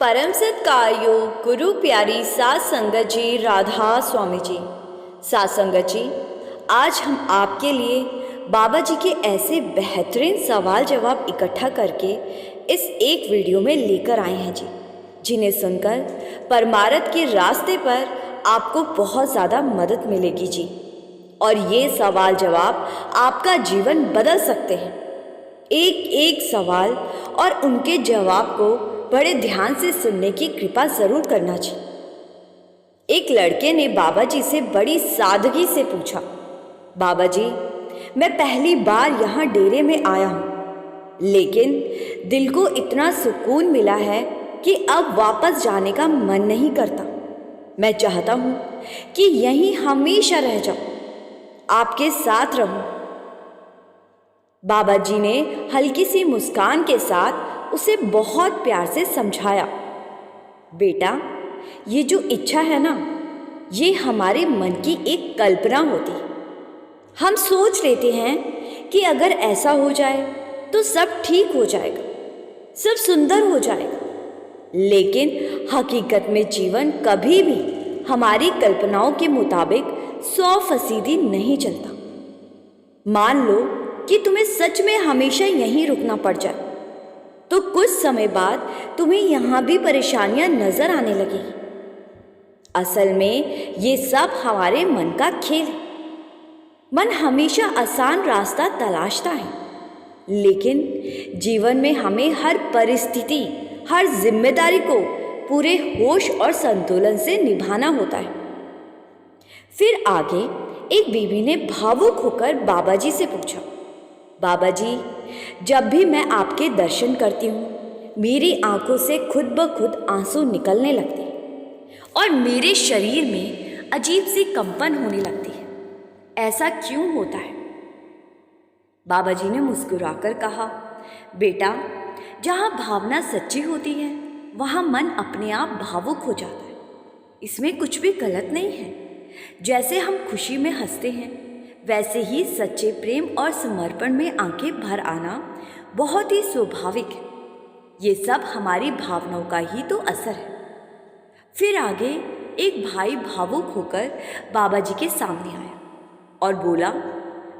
परम सत्कार्यो गुरु प्यारी सात संगत जी, राधा स्वामी जी। सात संगत जी, आज हम आपके लिए बाबा जी के ऐसे बेहतरीन सवाल जवाब इकट्ठा करके इस एक वीडियो में लेकर आए हैं जी, जिन्हें सुनकर परमार्थ के रास्ते पर आपको बहुत ज़्यादा मदद मिलेगी जी। और ये सवाल जवाब आपका जीवन बदल सकते हैं। एक एक सवाल और उनके जवाब को बड़े ध्यान से सुनने की कृपा जरूर करना चाहिए। एक लड़के ने बाबा जी से बड़ी सादगी से पूछा, बाबा जी, मैं पहली बार यहाँ डेरे में आया हूँ, लेकिन दिल को इतना सुकून मिला है कि अब वापस जाने का मन नहीं करता। मैं चाहता हूँ कि यहीं हमेशा रह जाऊँ, आपके साथ रहूँ। बाबा जी ने हल्की सी मुस्कान के साथ उसे बहुत प्यार से समझाया, बेटा, ये जो इच्छा है ना, ये हमारे मन की एक कल्पना होती है। हम सोच लेते हैं कि अगर ऐसा हो जाए तो सब ठीक हो जाएगा, सब सुंदर हो जाएगा, लेकिन हकीकत में जीवन कभी भी हमारी कल्पनाओं के मुताबिक 100% नहीं चलता। मान लो कि तुम्हें सच में हमेशा यहीं रुकना पड़ जाए, तो कुछ समय बाद तुम्हें यहाँ भी परेशानियां नजर आने लगेगी। असल में ये सब हमारे मन का खेल है। मन हमेशा आसान रास्ता तलाशता है, लेकिन जीवन में हमें हर परिस्थिति, हर जिम्मेदारी को पूरे होश और संतुलन से निभाना होता है। फिर आगे एक बीवी ने भावुक होकर बाबा जी से पूछा, बाबा जी, जब भी मैं आपके दर्शन करती हूँ, मेरी आंखों से खुद ब खुद आंसू निकलने लगते हैं और मेरे शरीर में अजीब सी कंपन होने लगती है। ऐसा क्यों होता है? बाबा जी ने मुस्कुराकर कहा, बेटा, जहाँ भावना सच्ची होती है वहाँ मन अपने आप भावुक हो जाता है। इसमें कुछ भी गलत नहीं है। जैसे हम खुशी में हंसते हैं, वैसे ही सच्चे प्रेम और समर्पण में आंखें भर आना बहुत ही स्वाभाविक है। ये सब हमारी भावनाओं का ही तो असर है। फिर आगे एक भाई भावुक होकर बाबा जी के सामने आया और बोला,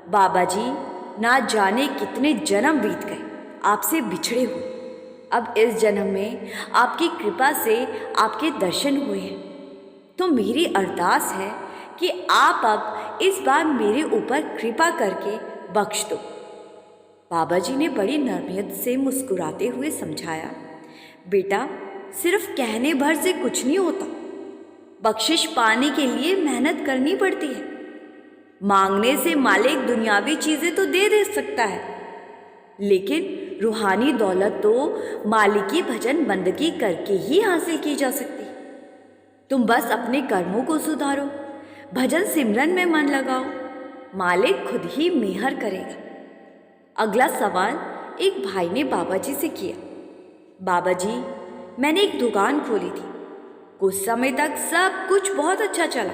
बाबा जी, ना जाने कितने जन्म बीत गए आपसे बिछड़े हुए। अब इस जन्म में आपकी कृपा से आपके दर्शन हुए हैं, तो मेरी अरदास है कि आप अब इस बार मेरे ऊपर कृपा करके बख्श दो। बाबा जी ने बड़ी नम्रता से मुस्कुराते हुए समझाया, बेटा, सिर्फ कहने भर से कुछ नहीं होता। बख्शिश पाने के लिए मेहनत करनी पड़ती है। मांगने से मालिक दुनियावी चीजें तो दे सकता है, लेकिन रूहानी दौलत तो मालिक की भजन बंदगी करके ही हासिल की जा सकती है। तुम बस अपने कर्मों को सुधारो, भजन सिमरन में मन लगाओ, मालिक खुद ही मेहर करेगा। अगला सवाल एक भाई ने बाबा जी से किया, बाबा जी, मैंने एक दुकान खोली थी। कुछ समय तक सब कुछ बहुत अच्छा चला,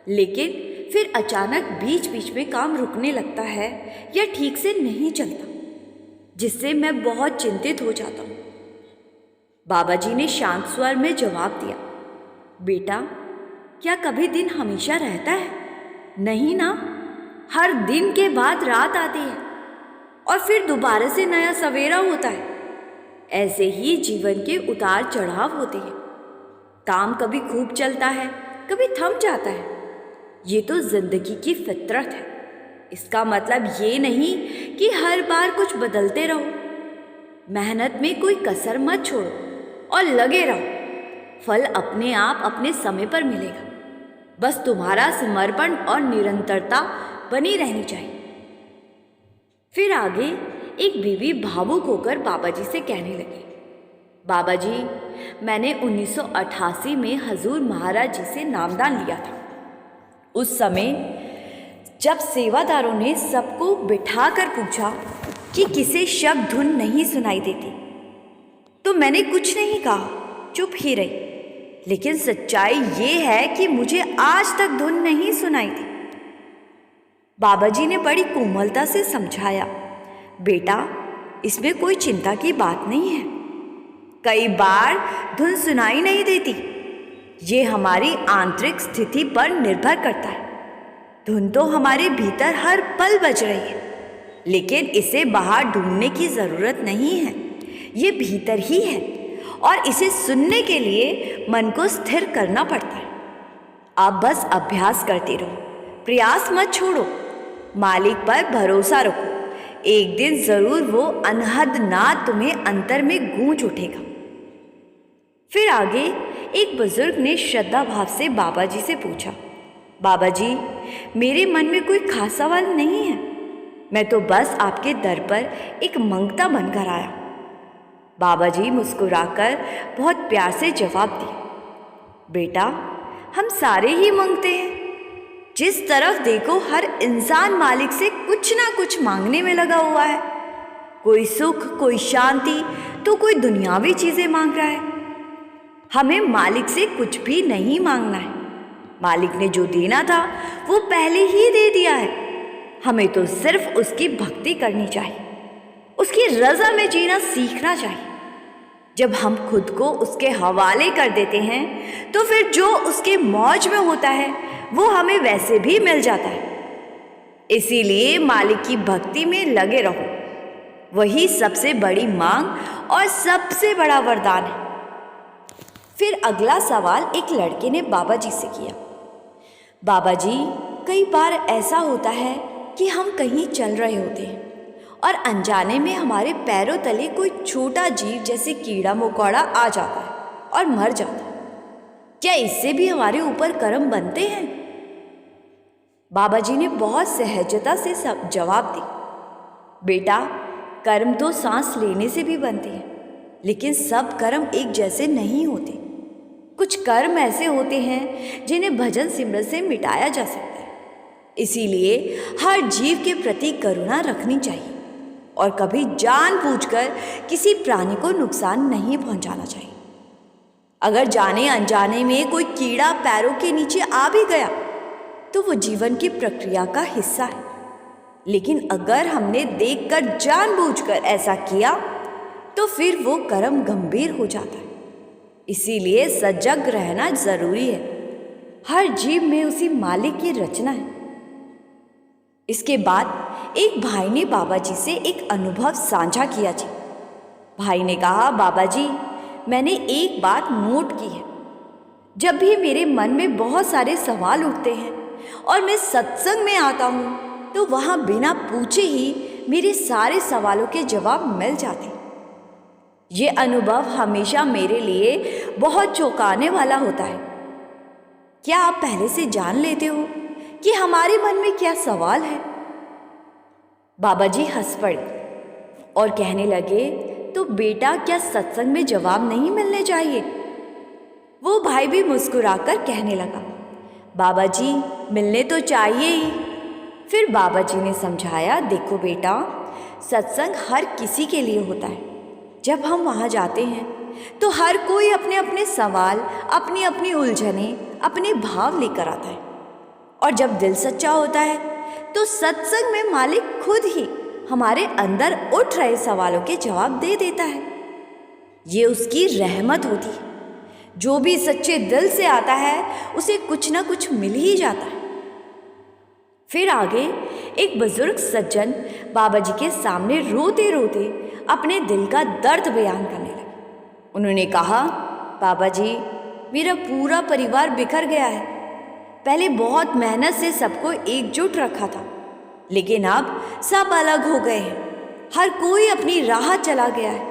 लेकिन फिर अचानक बीच बीच में काम रुकने लगता है या ठीक से नहीं चलता, जिससे मैं बहुत चिंतित हो जाता हूँ। बाबा जी ने शांत स्वर में जवाब दिया, बेटा, क्या कभी दिन हमेशा रहता है? नहीं ना। हर दिन के बाद रात आती है और फिर दोबारा से नया सवेरा होता है। ऐसे ही जीवन के उतार चढ़ाव होते हैं। काम कभी खूब चलता है, कभी थम जाता है। ये तो जिंदगी की फितरत है। इसका मतलब ये नहीं कि हर बार कुछ बदलते रहो। मेहनत में कोई कसर मत छोड़ो और लगे रहो। फल अपने आप अपने समय पर मिलेगा। बस तुम्हारा समर्पण और निरंतरता बनी रहनी चाहिए। फिर आगे एक बीवी भावुक होकर बाबा जी से कहने लगी, बाबा जी, मैंने 1988 में हजूर महाराज जी से नामदान लिया था। उस समय जब सेवादारों ने सबको बिठा कर पूछा कि किसे शब्द धुन नहीं सुनाई देती, तो मैंने कुछ नहीं कहा, चुप ही रही। लेकिन सच्चाई ये है कि मुझे आज तक धुन नहीं सुनाई दी। बाबा जी ने बड़ी कोमलता से समझाया, बेटा, इसमें कोई चिंता की बात नहीं है। कई बार धुन सुनाई नहीं देती। ये हमारी आंतरिक स्थिति पर निर्भर करता है। धुन तो हमारे भीतर हर पल बज रही है, लेकिन इसे बाहर ढूंढने की ज़रूरत नहीं है। ये भीतर ही है और इसे सुनने के लिए मन को स्थिर करना पड़ता है। आप बस अभ्यास करते रहो, प्रयास मत छोड़ो, मालिक पर भरोसा रखो। एक दिन ज़रूर वो अनहद नाद तुम्हें अंतर में गूंज उठेगा। फिर आगे एक बुजुर्ग ने श्रद्धा भाव से बाबा जी से पूछा, बाबा जी, मेरे मन में कोई खास सवाल नहीं है, मैं तो बस आपके दर पर एक मंगता बनकर आया। बाबा जी मुस्कुराकर बहुत प्यार से जवाब दिया, बेटा, हम सारे ही मांगते हैं। जिस तरफ देखो हर इंसान मालिक से कुछ ना कुछ मांगने में लगा हुआ है। कोई सुख, कोई शांति, तो कोई दुनियावी चीज़ें मांग रहा है। हमें मालिक से कुछ भी नहीं मांगना है। मालिक ने जो देना था वो पहले ही दे दिया है। हमें तो सिर्फ उसकी भक्ति करनी चाहिए, उसकी रज़ा में जीना सीखना चाहिए। जब हम खुद को उसके हवाले कर देते हैं तो फिर जो उसके मौज में होता है वो हमें वैसे भी मिल जाता है। इसीलिए मालिक की भक्ति में लगे रहो। वही सबसे बड़ी मांग और सबसे बड़ा वरदान है। फिर अगला सवाल एक लड़के ने बाबा जी से किया, बाबा जी, कई बार ऐसा होता है कि हम कहीं चल रहे होते हैं और अनजाने में हमारे पैरों तले कोई छोटा जीव जैसे कीड़ा मकोड़ा आ जाता है और मर जाता है। क्या इससे भी हमारे ऊपर कर्म बनते हैं? बाबा जी ने बहुत सहजता से सब जवाब दी, बेटा, कर्म तो सांस लेने से भी बनते हैं, लेकिन सब कर्म एक जैसे नहीं होते। कुछ कर्म ऐसे होते हैं जिन्हें भजन सिमरन से मिटाया जा सकता है। इसीलिए हर जीव के प्रति करुणा रखनी चाहिए और कभी जानबूझकर किसी प्राणी को नुकसान नहीं पहुंचाना चाहिए। अगर जाने अनजाने में कोई कीड़ा पैरों के नीचे आ भी गया तो वो जीवन की प्रक्रिया का हिस्सा है, लेकिन अगर हमने देखकर जानबूझकर ऐसा किया तो फिर वो कर्म गंभीर हो जाता है। इसीलिए सजग रहना जरूरी है। हर जीव में उसी मालिक की रचना है। इसके बाद एक भाई ने बाबा जी से एक अनुभव साझा किया जी। भाई ने कहा, बाबा जी, मैंने एक बात नोट की है। जब भी मेरे मन में बहुत सारे सवाल उठते हैं और मैं सत्संग में आता हूँ तो वहाँ बिना पूछे ही मेरे सारे सवालों के जवाब मिल जाते हैं। ये अनुभव हमेशा मेरे लिए बहुत चौंकाने वाला होता है। क्या आप पहले से जान लेते हो कि हमारे मन में क्या सवाल है? बाबा जी हंस पड़े और कहने लगे, तो बेटा, क्या सत्संग में जवाब नहीं मिलने चाहिए? वो भाई भी मुस्कुराकर कहने लगा, बाबा जी, मिलने तो चाहिए ही। फिर बाबा जी ने समझाया, देखो बेटा, सत्संग हर किसी के लिए होता है। जब हम वहाँ जाते हैं तो हर कोई अपने अपने सवाल, अपनी अपनी उलझने, अपने भाव लेकर आता है। और जब दिल सच्चा होता है तो सत्संग में मालिक खुद ही हमारे अंदर उठ रहे सवालों के जवाब दे देता है। ये उसकी रहमत होती है। जो भी सच्चे दिल से आता है उसे कुछ ना कुछ मिल ही जाता है। फिर आगे एक बुजुर्ग सज्जन बाबा जी के सामने रोते रोते अपने दिल का दर्द बयान करने लगे। उन्होंने कहा, बाबा जी, मेरा पूरा परिवार बिखर गया है। पहले बहुत मेहनत से सबको एकजुट रखा था, लेकिन अब सब अलग हो गए हैं। हर कोई अपनी राह चला गया है।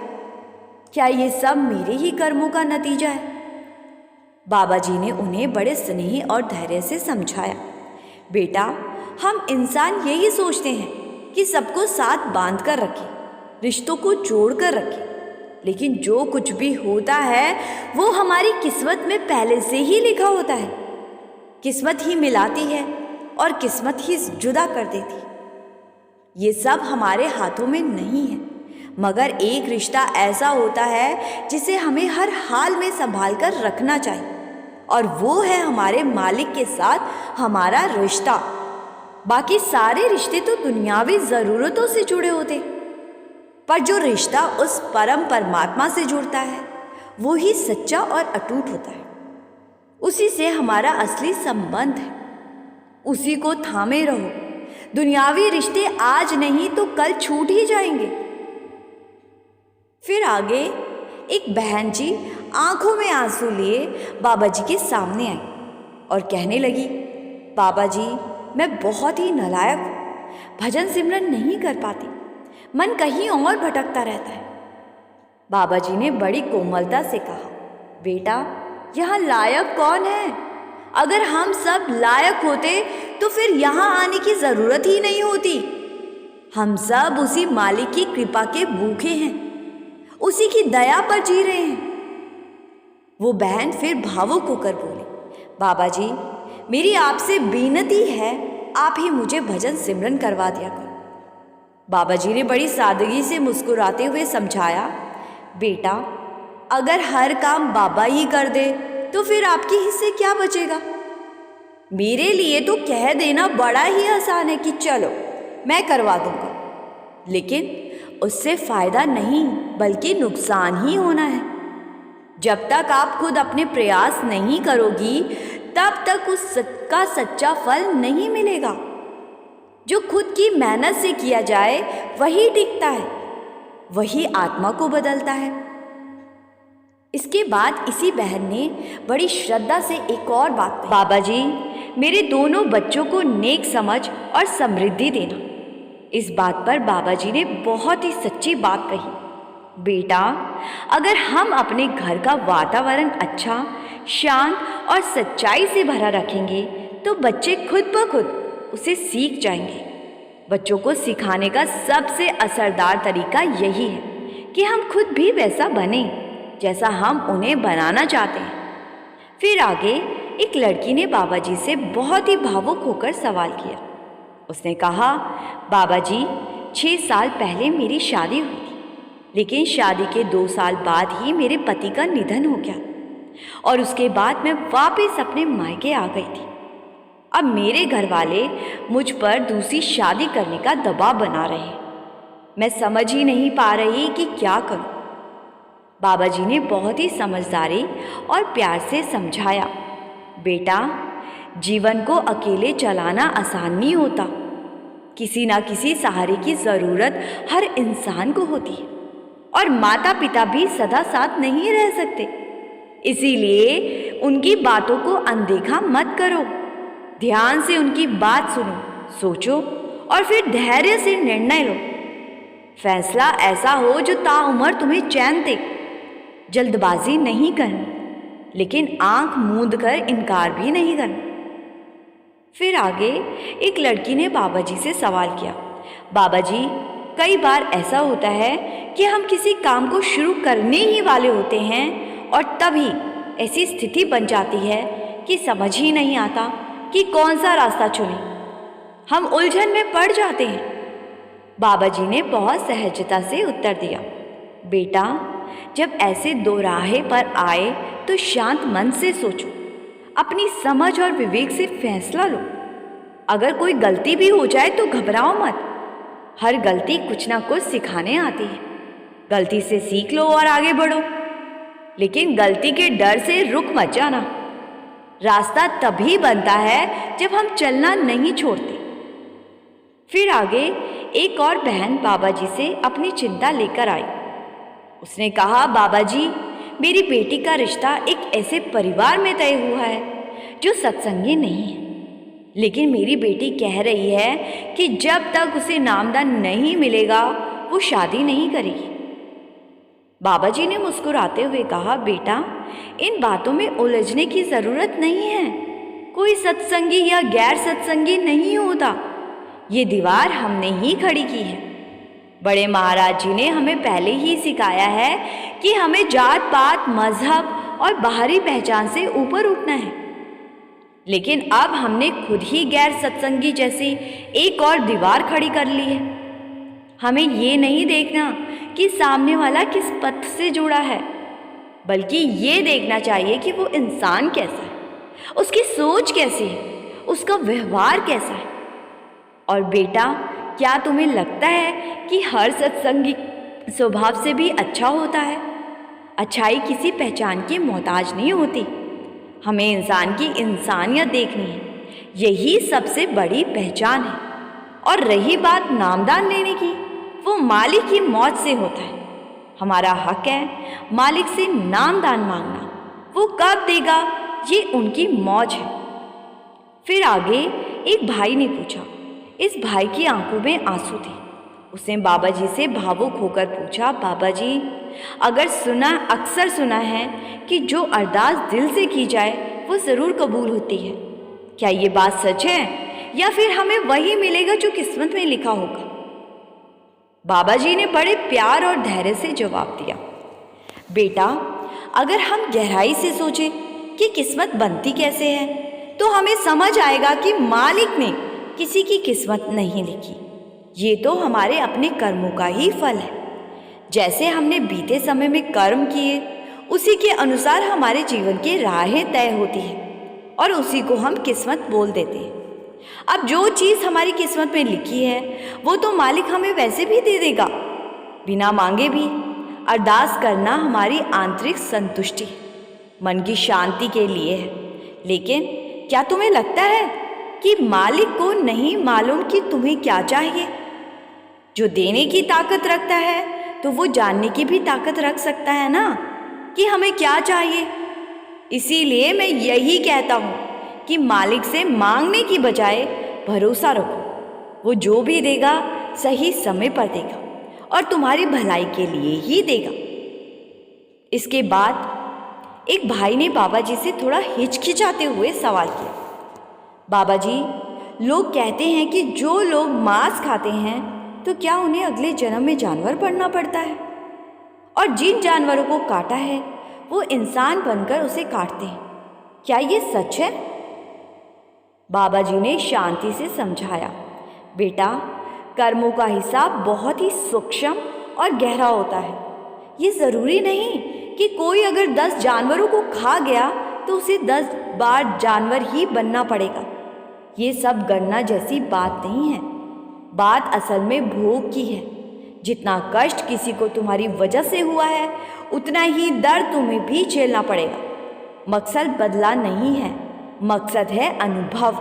क्या ये सब मेरे ही कर्मों का नतीजा है? बाबा जी ने उन्हें बड़े स्नेह और धैर्य से समझाया, बेटा, हम इंसान यही सोचते हैं कि सबको साथ बांध कर रखें, रिश्तों को जोड़ कर रखें, लेकिन जो कुछ भी होता है वो हमारी किस्मत में पहले से ही लिखा होता है। किस्मत ही मिलाती है और किस्मत ही जुदा कर देती। ये सब हमारे हाथों में नहीं है, मगर एक रिश्ता ऐसा होता है जिसे हमें हर हाल में संभाल कर रखना चाहिए, और वो है हमारे मालिक के साथ हमारा रिश्ता। बाकी सारे रिश्ते तो दुनियावी ज़रूरतों से जुड़े होते, पर जो रिश्ता उस परम परमात्मा से जुड़ता है वो ही सच्चा और अटूट होता है। उसी से हमारा असली संबंध है। उसी को थामे रहो। दुनियावी रिश्ते आज नहीं तो कल छूट ही जाएंगे। फिर आगे एक बहन जी आंखों में आंसू लिए बाबा जी के सामने आई और कहने लगी, बाबा जी, मैं बहुत ही नालायक हूँ, भजन सिमरन नहीं कर पाती, मन कहीं और भटकता रहता है। बाबा जी ने बड़ी कोमलता से कहा, बेटा, यहाँ लायक कौन है? अगर हम सब लायक होते तो फिर यहाँ आने की ज़रूरत ही नहीं होती। हम सब उसी मालिक की कृपा के भूखे हैं, उसी की दया पर जी रहे हैं। वो बहन फिर भावुक होकर बोली, बाबा जी, मेरी आपसे विनती है, आप ही मुझे भजन सिमरन करवा दिया करो। बाबा जी ने बड़ी सादगी से मुस्कुराते हुए समझाया, बेटा, अगर हर काम बाबा ही कर दे तो फिर आपके हिस्से क्या बचेगा? मेरे लिए तो कह देना बड़ा ही आसान है कि चलो मैं करवा दूंगा, लेकिन उससे फायदा नहीं बल्कि नुकसान ही होना है। जब तक आप खुद अपने प्रयास नहीं करोगी तब तक उसका सच्चा फल नहीं मिलेगा। जो खुद की मेहनत से किया जाए वही टिकता है, वही आत्मा को बदलता है। इसके बाद इसी बहन ने बड़ी श्रद्धा से एक और बात कही, बाबा जी, मेरे दोनों बच्चों को नेक समझ और समृद्धि देना। इस बात पर बाबा जी ने बहुत ही सच्ची बात कही, बेटा, अगर हम अपने घर का वातावरण अच्छा, शांत और सच्चाई से भरा रखेंगे तो बच्चे खुद ब खुद उसे सीख जाएंगे। बच्चों को सिखाने का सबसे असरदार तरीका यही है कि हम खुद भी वैसा बने जैसा हम उन्हें बनाना चाहते हैं। फिर आगे एक लड़की ने बाबा जी से बहुत ही भावुक होकर सवाल किया। उसने कहा, बाबा जी, 6 साल पहले मेरी शादी हुई थी, लेकिन शादी के 2 साल बाद ही मेरे पति का निधन हो गया और उसके बाद मैं वापस अपने मायके आ गई थी। अब मेरे घर वाले मुझ पर दूसरी शादी करने का दबाव बना रहे हैं। मैं समझ ही नहीं पा रही कि क्या करूं। बाबा जी ने बहुत ही समझदारी और प्यार से समझाया, बेटा, जीवन को अकेले चलाना आसान नहीं होता। किसी ना किसी सहारे की ज़रूरत हर इंसान को होती है और माता पिता भी सदा साथ नहीं रह सकते। इसीलिए उनकी बातों को अनदेखा मत करो। ध्यान से उनकी बात सुनो, सोचो और फिर धैर्य से निर्णय लो। फैसला ऐसा हो जो ताउम्र तुम्हें चैन दे। जल्दबाजी नहीं करनी, लेकिन आंख मूंद कर इनकार भी नहीं करना। फिर आगे एक लड़की ने बाबा जी से सवाल किया, बाबा जी, कई बार ऐसा होता है कि हम किसी काम को शुरू करने ही वाले होते हैं और तभी ऐसी स्थिति बन जाती है कि समझ ही नहीं आता कि कौन सा रास्ता चुनें। हम उलझन में पड़ जाते हैं। बाबा जी ने बहुत सहजता से उत्तर दिया, बेटा, जब ऐसे दो राहे पर आए तो शांत मन से सोचो, अपनी समझ और विवेक से फैसला लो। अगर कोई गलती भी हो जाए तो घबराओ मत। हर गलती कुछ ना कुछ सिखाने आती है। गलती से सीख लो और आगे बढ़ो, लेकिन गलती के डर से रुक मत जाना। रास्ता तभी बनता है जब हम चलना नहीं छोड़ते। फिर आगे एक और बहन बाबा जी से अपनी चिंता लेकर आई। उसने कहा, बाबा जी, मेरी बेटी का रिश्ता एक ऐसे परिवार में तय हुआ है जो सत्संगी नहीं है, लेकिन मेरी बेटी कह रही है कि जब तक उसे नामदान नहीं मिलेगा वो शादी नहीं करेगी। बाबा जी ने मुस्कुराते हुए कहा, बेटा, इन बातों में उलझने की ज़रूरत नहीं है। कोई सत्संगी या गैर सत्संगी नहीं होता। ये दीवार हमने ही खड़ी की है। बड़े महाराज जी ने हमें पहले ही सिखाया है कि हमें जात पात, मजहब और बाहरी पहचान से ऊपर उठना है, लेकिन अब हमने खुद ही गैर सत्संगी जैसी एक और दीवार खड़ी कर ली है। हमें ये नहीं देखना कि सामने वाला किस पथ से जुड़ा है, बल्कि ये देखना चाहिए कि वो इंसान कैसा है, उसकी सोच कैसी है, उसका व्यवहार कैसा है। और बेटा, क्या तुम्हें लगता है कि हर सत्संगी स्वभाव से भी अच्छा होता है? अच्छाई किसी पहचान की मोहताज नहीं होती। हमें इंसान की इंसानियत देखनी है, यही सबसे बड़ी पहचान है। और रही बात नामदान लेने की, वो मालिक की मौज से होता है। हमारा हक है मालिक से नामदान मांगना। वो कब देगा ये उनकी मौज है। फिर आगे एक भाई ने पूछा। इस भाई की आंखों में आंसू थे। उसने बाबा जी से भावुक होकर पूछा, बाबा जी, अक्सर सुना है कि जो अरदास दिल से की जाए वो ज़रूर कबूल होती है। क्या ये बात सच है या फिर हमें वही मिलेगा जो किस्मत में लिखा होगा? बाबा जी ने बड़े प्यार और धैर्य से जवाब दिया, बेटा, अगर हम गहराई से सोचें कि किस्मत बनती कैसे है तो हमें समझ आएगा कि मालिक ने किसी की किस्मत नहीं लिखी। ये तो हमारे अपने कर्मों का ही फल है। जैसे हमने बीते समय में कर्म किए, उसी के अनुसार हमारे जीवन की राहें तय होती है और उसी को हम किस्मत बोल देते हैं। अब जो चीज़ हमारी किस्मत में लिखी है वो तो मालिक हमें वैसे भी दे देगा, बिना मांगे भी। अरदास करना हमारी आंतरिक संतुष्टि, मन की शांति के लिए है। लेकिन क्या तुम्हें लगता है कि मालिक को नहीं मालूम कि तुम्हें क्या चाहिए? जो देने की ताकत रखता है तो वो जानने की भी ताकत रख सकता है ना कि हमें क्या चाहिए। इसीलिए मैं यही कहता हूँ कि मालिक से मांगने की बजाय भरोसा रखो। वो जो भी देगा सही समय पर देगा और तुम्हारी भलाई के लिए ही देगा। इसके बाद एक भाई ने बाबा जी से थोड़ा हिचकिचाते हुए सवाल किया, बाबा जी, लोग कहते हैं कि जो लोग मांस खाते हैं तो क्या उन्हें अगले जन्म में जानवर बनना पड़ता है? और जिन जानवरों को काटा है वो इंसान बनकर उसे काटते हैं। क्या ये सच है? बाबा जी ने शांति से समझाया, बेटा, कर्मों का हिसाब बहुत ही सूक्ष्म और गहरा होता है। ये ज़रूरी नहीं कि कोई अगर 10 जानवरों को खा गया तो उसे 10 बार जानवर ही बनना पड़ेगा। ये सब गणना जैसी बात नहीं है। बात असल में भोग की है। जितना कष्ट किसी को तुम्हारी वजह से हुआ है उतना ही दर्द तुम्हें भी झेलना पड़ेगा। मकसद बदला नहीं है, मकसद है अनुभव।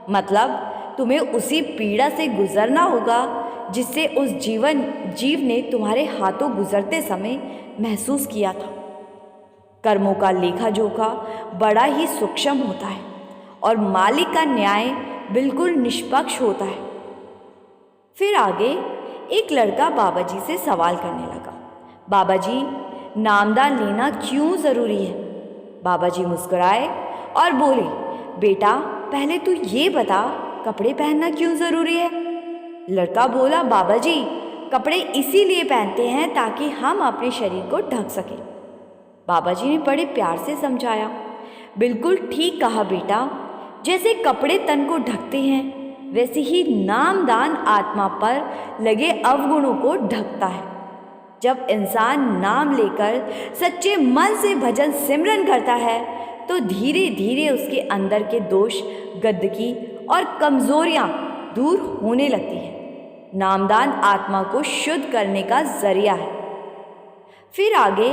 मतलब तुम्हें उसी पीड़ा से गुजरना होगा जिससे उस जीव ने तुम्हारे हाथों गुजरते समय महसूस किया था। कर्मों का लेखा जोखा बड़ा ही सूक्ष्म होता है और मालिक का न्याय बिल्कुल निष्पक्ष होता है। फिर आगे एक लड़का बाबा जी से सवाल करने लगा, बाबा जी, नामदान लेना क्यों ज़रूरी है? बाबा जी मुस्कुराए और बोले, बेटा, पहले तू ये बता, कपड़े पहनना क्यों ज़रूरी है? लड़का बोला, बाबा जी, कपड़े इसीलिए पहनते हैं ताकि हम अपने शरीर को ढक सकें। बाबा जी ने बड़े प्यार से समझाया, बिल्कुल ठीक कहा बेटा, जैसे कपड़े तन को ढकते हैं वैसे ही नामदान आत्मा पर लगे अवगुणों को ढकता है। जब इंसान नाम लेकर सच्चे मन से भजन सिमरन करता है तो धीरे धीरे उसके अंदर के दोष, गंदगी और कमजोरियां दूर होने लगती है। नामदान आत्मा को शुद्ध करने का जरिया है। फिर आगे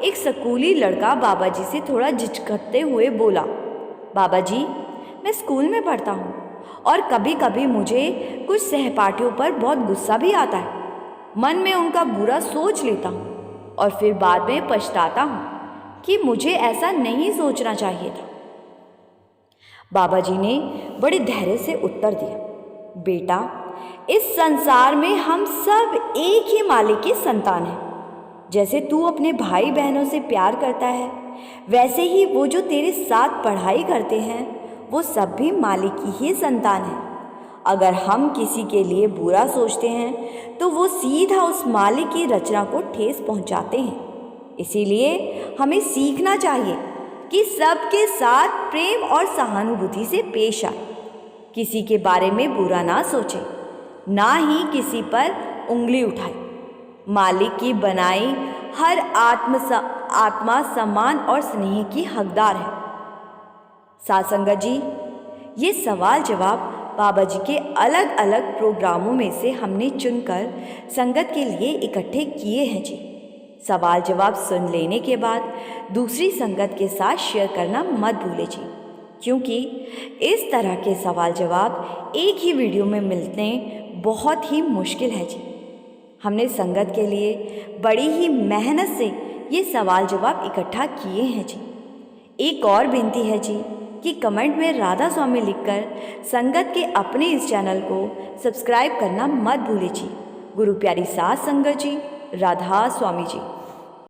एक स्कूली लड़का बाबा जी से थोड़ा झिझकते हुए बोला, बाबा जी, मैं स्कूल में पढ़ता हूँ और कभी कभी मुझे कुछ सहपाठियों पर बहुत गुस्सा भी आता है। मन में उनका बुरा सोच लेता हूँ और फिर बाद में पछताता हूँ कि मुझे ऐसा नहीं सोचना चाहिए था। बाबा जी ने बड़े धैर्य से उत्तर दिया, बेटा, इस संसार में हम सब एक ही मालिक के संतान हैं। जैसे तू अपने भाई बहनों से प्यार करता है वैसे ही वो जो तेरे साथ पढ़ाई करते हैं वो सब भी मालिक की ही संतान है। अगर हम किसी के लिए बुरा सोचते हैं तो वो सीधा उस मालिक की रचना को ठेस पहुंचाते हैं। इसीलिए हमें सीखना चाहिए कि सबके साथ प्रेम और सहानुभूति से पेश आए। किसी के बारे में बुरा ना सोचे, ना ही किसी पर उंगली उठाए। मालिक की बनाई हर आत्मा सम्मान और स्नेह की हकदार है। साथ संगत जी, ये सवाल जवाब बाबा जी के अलग अलग प्रोग्रामों में से हमने चुनकर संगत के लिए इकट्ठे किए हैं जी। सवाल जवाब सुन लेने के बाद दूसरी संगत के साथ शेयर करना मत भूलें जी, क्योंकि इस तरह के सवाल जवाब एक ही वीडियो में मिलने बहुत ही मुश्किल है जी। हमने संगत के लिए बड़ी ही मेहनत से ये सवाल जवाब इकट्ठा किए हैं जी। एक और विनती है जी कि कमेंट में राधा स्वामी लिखकर संगत के अपने इस चैनल को सब्सक्राइब करना मत भूलिए जी। गुरु प्यारी सास संगत जी, राधा स्वामी जी।